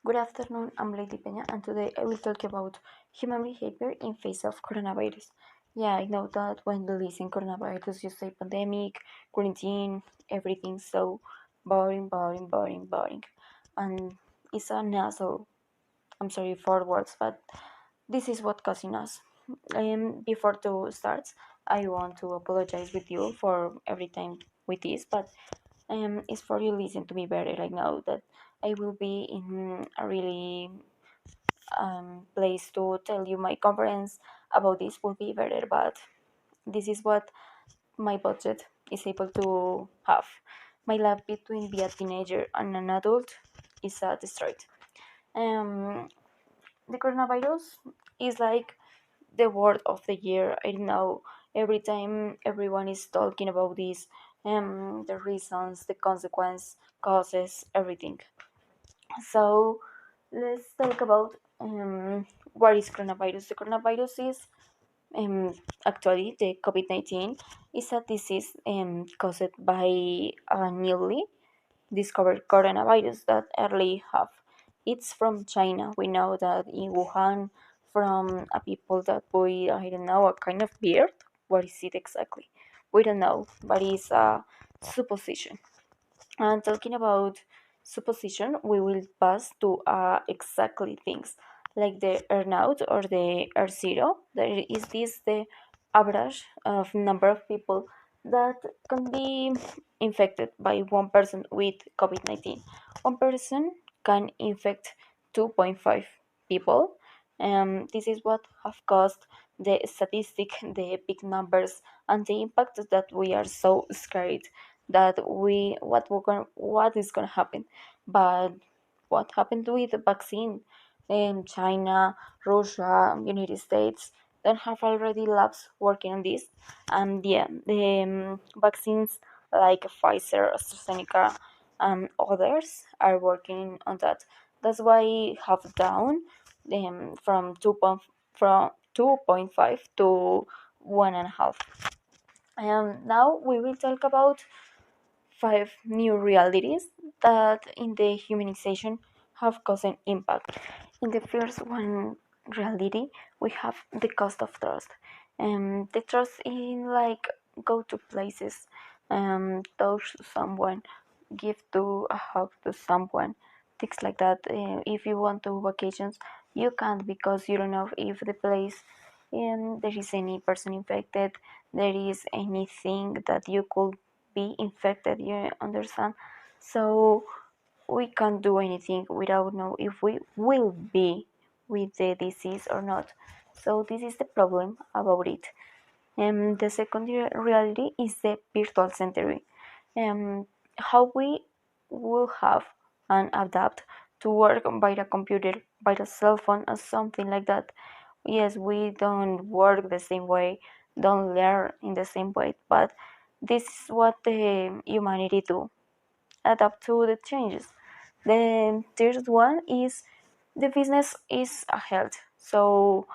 Good afternoon, I'm Leidy Peña, and today I will talk about human behavior in face of coronavirus. Yeah, I know that when you listen coronavirus, you say pandemic, quarantine, everything so boring, and it's a nasal. I'm sorry for words, but this is what causing us. Before to start, I want to apologize with you for every time with this, but it's for you listen to me better right now that I will be in a really place to tell you my conference about this will be better, but this is what my budget is able to have. My life between be a teenager and an adult is destroyed. Um, the coronavirus is like the word of the year. I don't know. Every time everyone is talking about this, the reasons, the consequence, causes, everything. So let's talk about what is coronavirus. The coronavirus is actually the COVID-19 is a disease caused by a newly discovered coronavirus that early have. It's from China. We know that in Wuhan, from a people that we I don't know a kind of beard. What is it exactly? We don't know, but it's a supposition. And talking about supposition, we will pass to exactly things like the R naught or the R zero. There is this the average of number of people that can be infected by one person with COVID-19. One person can infect 2.5 people. This is what have caused the statistic, the big numbers, and the impact that we are so scared that what is going to happen. But what happened with the vaccine? China, Russia, United States don't have already labs working on this, and yeah, the vaccines like Pfizer, AstraZeneca, and others are working on that. That's why have down from 2.5 to 1.5. Now we will talk about 5 new realities that in the humanization have caused an impact. In the first one reality, we have the cost of trust. The trust in like go to places, touch someone, give to a hug to someone, things like that. If you want to vacations, you can't because you don't know if the place there is any person infected, there is anything that you could be infected, you understand? So we can't do anything without know if we will be with the disease or not. So this is the problem about it. The second reality is the virtual century. How we will have and adapt to work by a computer, by a cell phone, or something like that. Yes, we don't work the same way, don't learn in the same way, but this is what the humanity do, adapt to the changes. The third one is the business is a health, so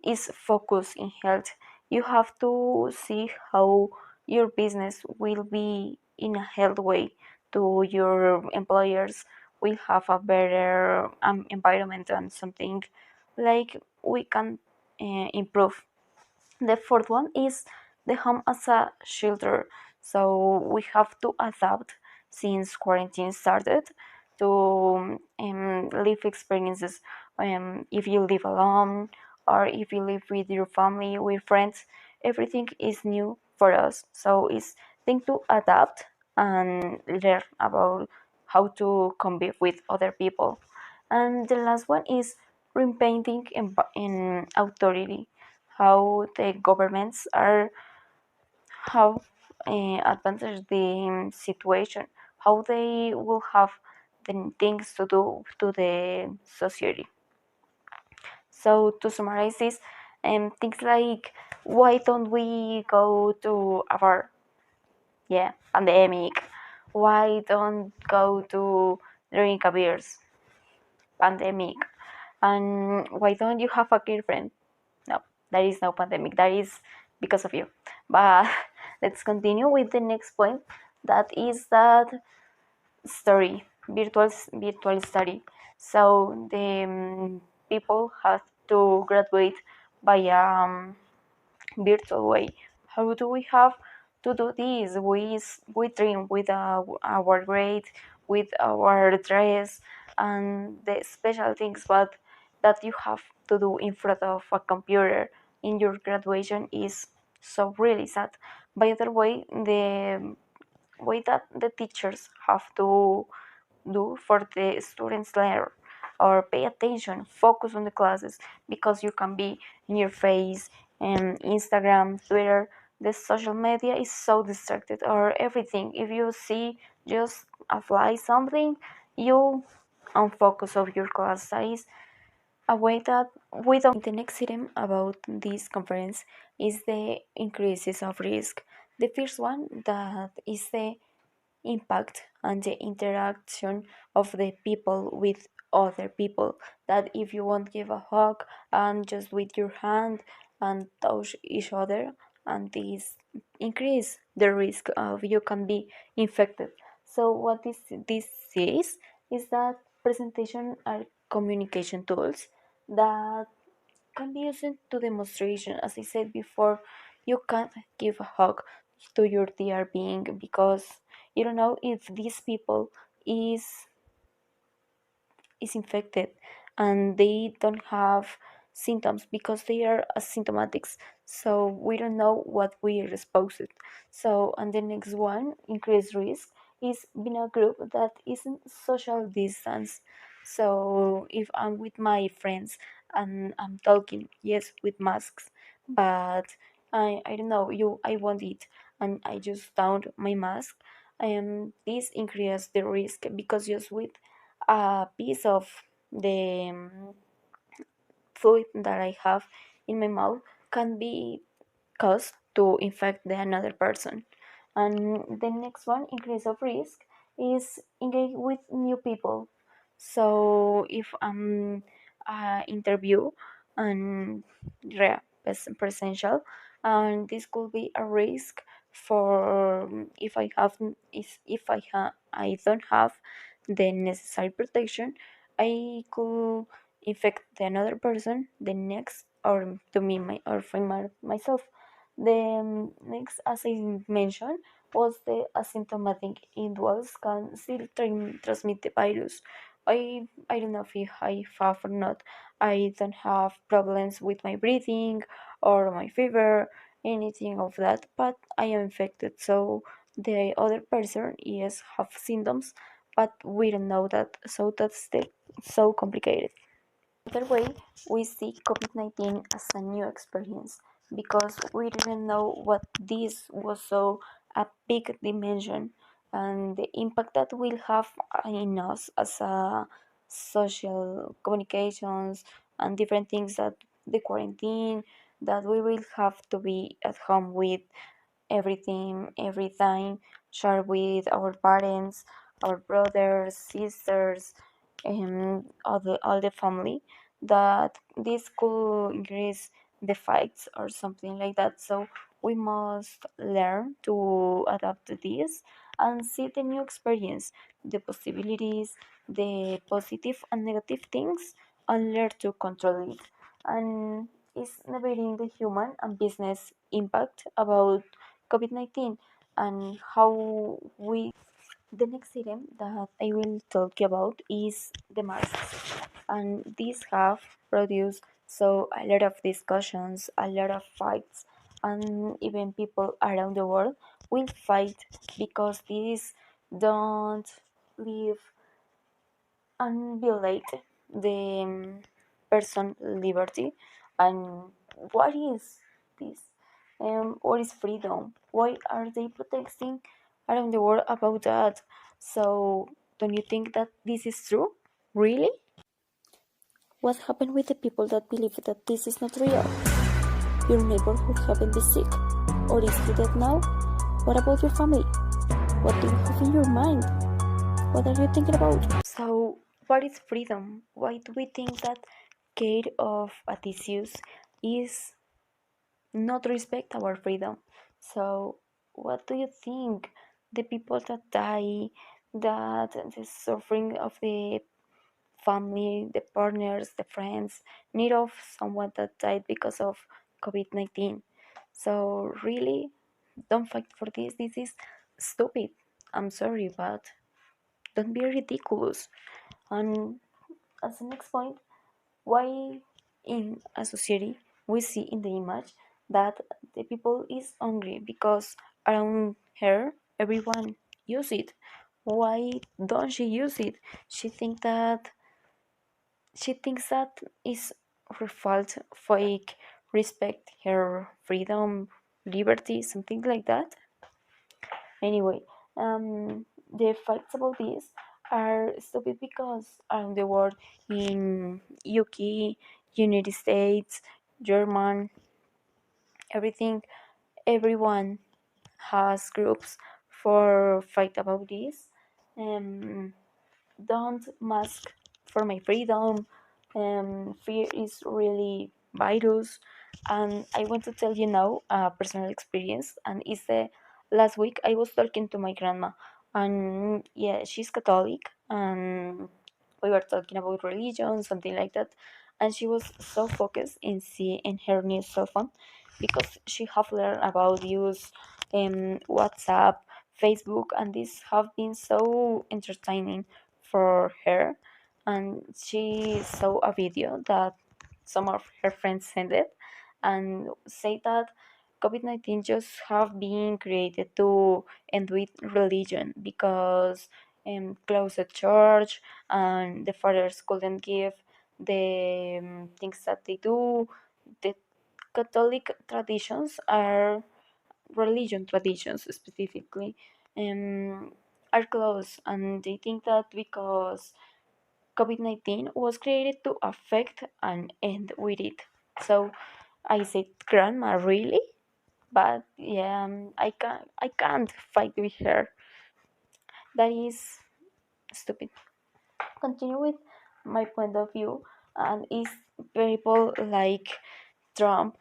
is focused in health. You have to see how your business will be in a health way to your employers will have a better environment and something like we can improve. The fourth one is the home as a shelter. So we have to adapt since quarantine started to live experiences. If you live alone or if you live with your family, with friends, everything is new for us. So it's thing to adapt and learn about how to convive with other people. And the last one is repainting in authority, how the governments are have advanced the situation, how they will have the things to do to the society. So to summarize this, things like why don't we go to a bar? Yeah, pandemic. Why don't go to drink a beers? Pandemic. And why don't you have a girlfriend? No, there is no pandemic. That is because of you. But let's continue with the next point. That is that story, virtual study. So the people have to graduate by virtual way. How do we have to do this? We dream with our grade, with our dress, and the special things, but that you have to do in front of a computer in your graduation is so really sad. By the way, the way that the teachers have to do for the students learn or pay attention, focus on the classes, because you can be in your face and Instagram, Twitter, the social media is so distracted or everything. If you see just apply something, you unfocus of your class. That is a way that we don't. The next item about this conference is the increases of risk. The first one that is the impact and the interaction of the people with other people, that if you won't give a hug and just with your hand and touch each other, and this increase the risk of you can be infected. So what this is that presentation are communication tools that can be used to demonstration. As I said before, you can't give a hug to your dear being because you don't know if these people is is infected and they don't have symptoms because they are asymptomatics, so we don't know what we are exposed. So and the next one, increased risk, is being a group that isn't social distance. So if I'm with my friends and I'm talking, yes, with masks, but I don't know, you I want it and I just found my mask, this increases the risk because just with a piece of the fluid that I have in my mouth can be caused to infect the another person. And the next one, increase of risk, is engage with new people. So if I'm interview and presential, and this could be a risk for if I have if I don't have the necessary protection, I could infect the another person, the next, or to me or for myself. The next, as I mentioned, was the asymptomatic individuals can still transmit the virus. I don't know if I have or not. I don't have problems with my breathing or my fever, anything of that, but I am infected. So the other person, yes, have symptoms, but we don't know that. So that's the so complicated. Either way, we see COVID-19 as a new experience because we didn't know what this was, so a big dimension, and the impact that will have in us as a social communications and different things, that the quarantine, that we will have to be at home with everything every time, share with our parents, our brothers, sisters, and all the family, that this could increase the fights or something like that. So we must learn to adapt to this and see the new experience, the possibilities, the positive and negative things, and learn to control it. And it's navigating the human and business impact about COVID-19 and how we. The next item that I will talk about is the masks, and these have produced so a lot of discussions, a lot of fights, and even people around the world will fight because these don't live and violate the person liberty. And what is this? What is freedom? Why are they protesting around the world about that? So don't you think that this is true? Really? What happened with the people that believe that this is not real? Your neighborhood haven't been sick, or is he dead now? What about your family? What do you have in your mind? What are you thinking about? So, what is freedom? Why do we think that care of a disease is not respect our freedom? So, what do you think? The people that die, that the suffering of the family, the partners, the friends, need of someone that died because of COVID-19. So really, don't fight for this. This is stupid. I'm sorry, but don't be ridiculous. And as the next point, why in a society we see in the image that the people is hungry because around her everyone use it. Why don't she use it? She think that she thinks that is her fault, fake respect her freedom, liberty, something like that. Anyway, the facts about this are stupid because around the world, in UK, United States, German, everything, everyone has groups for fight about this. Um, don't mask for my freedom. Fear is really virus, and I want to tell you now a personal experience. And it's the last week I was talking to my grandma, and yeah, she's Catholic, and we were talking about religion, something like that. And she was so focused in see in her new cell phone because she have learned about use WhatsApp, Facebook, and these have been so entertaining for her. And she saw a video that some of her friends sent it and say that COVID-19 just have been created to end with religion because close a church and the fathers couldn't give the things that they do. The Catholic traditions are religion traditions specifically um, are close, and they think that because COVID-19 was created to affect and end with it. So I said, Grandma, really? But yeah, I can't fight with her. That is stupid. Continue with my point of view, and is people like Trump,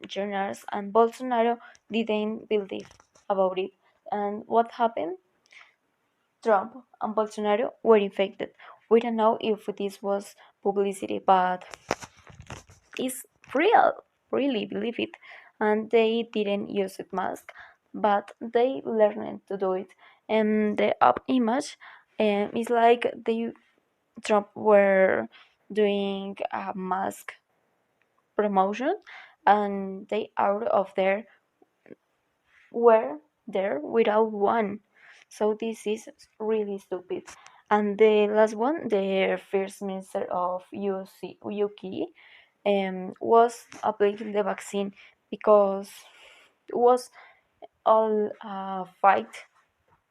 journalists, and Bolsonaro didn't believe about it. And what happened? Trump and Bolsonaro were infected. We don't know if this was publicity, but it's real. Really believe it. And they didn't use it mask, but they learned to do it. And the up image is like they Trump were doing a mask promotion, and they out of there were there without one. So this is really stupid. And the last one, the first minister of UK, was applying the vaccine because it was all fight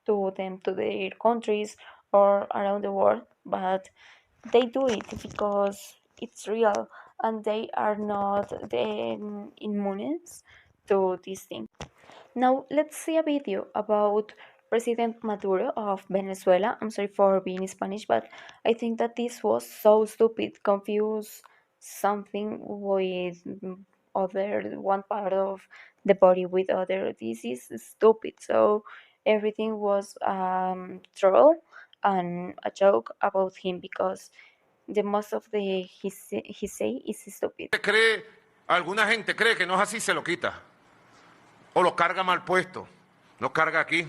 to them to their countries or around the world, but they do it because it's real and they are not the immunes to this thing. Now let's see a video about President Maduro of Venezuela. I'm sorry for being Spanish, but I think that this was so stupid, confuse something with other one part of the body with other. This is stupid. So everything was troll and a joke about him because the most of the he say is stupid. Cree, alguna gente cree que no es así, se lo quita. O lo carga mal puesto, lo carga aquí,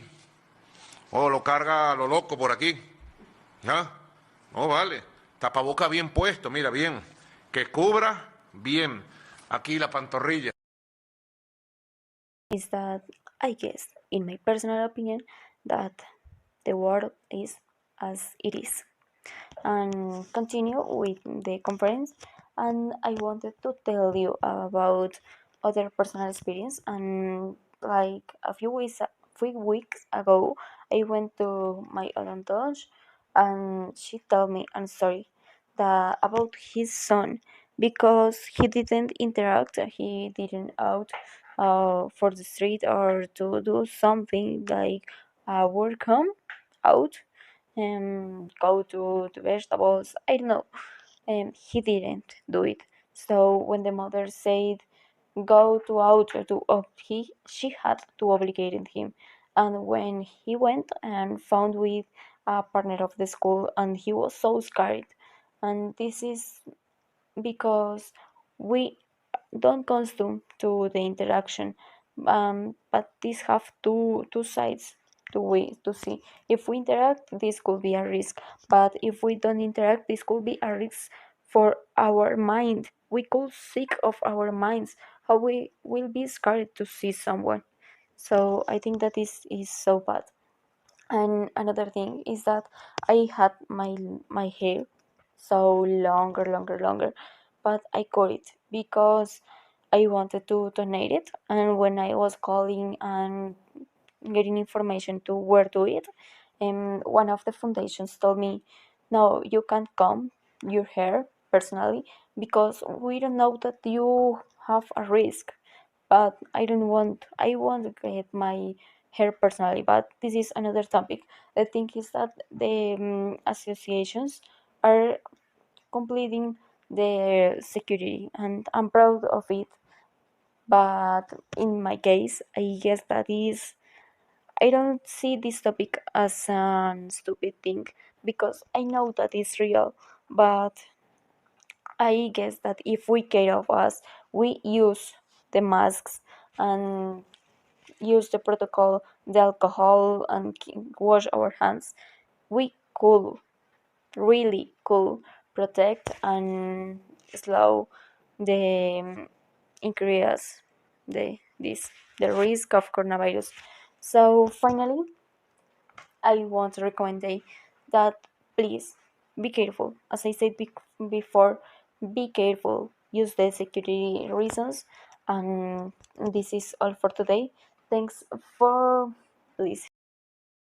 o lo carga a lo loco por aquí. ¿Ya? No vale. Tapaboca bien puesto, mira, bien. Que cubra bien. Aquí la pantorrilla. Is that I guess, in my personal opinion, that the world is as it is. And continue with the conference. And I wanted to tell you about other personal experience. And like a few weeks ago, I went to my odontologist, and she told me, I'm sorry, that about his son because he didn't interact, he didn't out for the street or to do something like work home out go to the vegetables. I don't know. He didn't do it. So when the mother said go to out to she had to obligate him. And when he went and found with a partner of the school, and he was so scared. And this is because we don't custom to the interaction, but these have two sides to we to see. If we interact, this could be a risk, but if we don't interact, this could be a risk for our mind. We could sick of our minds, how we will be scared to see someone. So I think that is so bad. And another thing is that I had my hair so longer, but I cut it because I wanted to donate it. And when I was calling and getting information to where to it, one of the foundations told me, "No, you can't comb your hair personally because we don't know that you have a risk." But I don't want. I want to get my hair personally, but this is another topic. The thing is that the associations are completing the security, and I'm proud of it. But in my case, I guess that is. I don't see this topic as a stupid thing because I know that it's real. But I guess that if we care of us, we use the masks and use the protocol, the alcohol, and wash our hands. We could, really could protect and slow the increase the risk of coronavirus. So finally, I want to recommend that please be careful. As I said before, be careful. Use the security reasons. And this is all for today. Thanks for listening.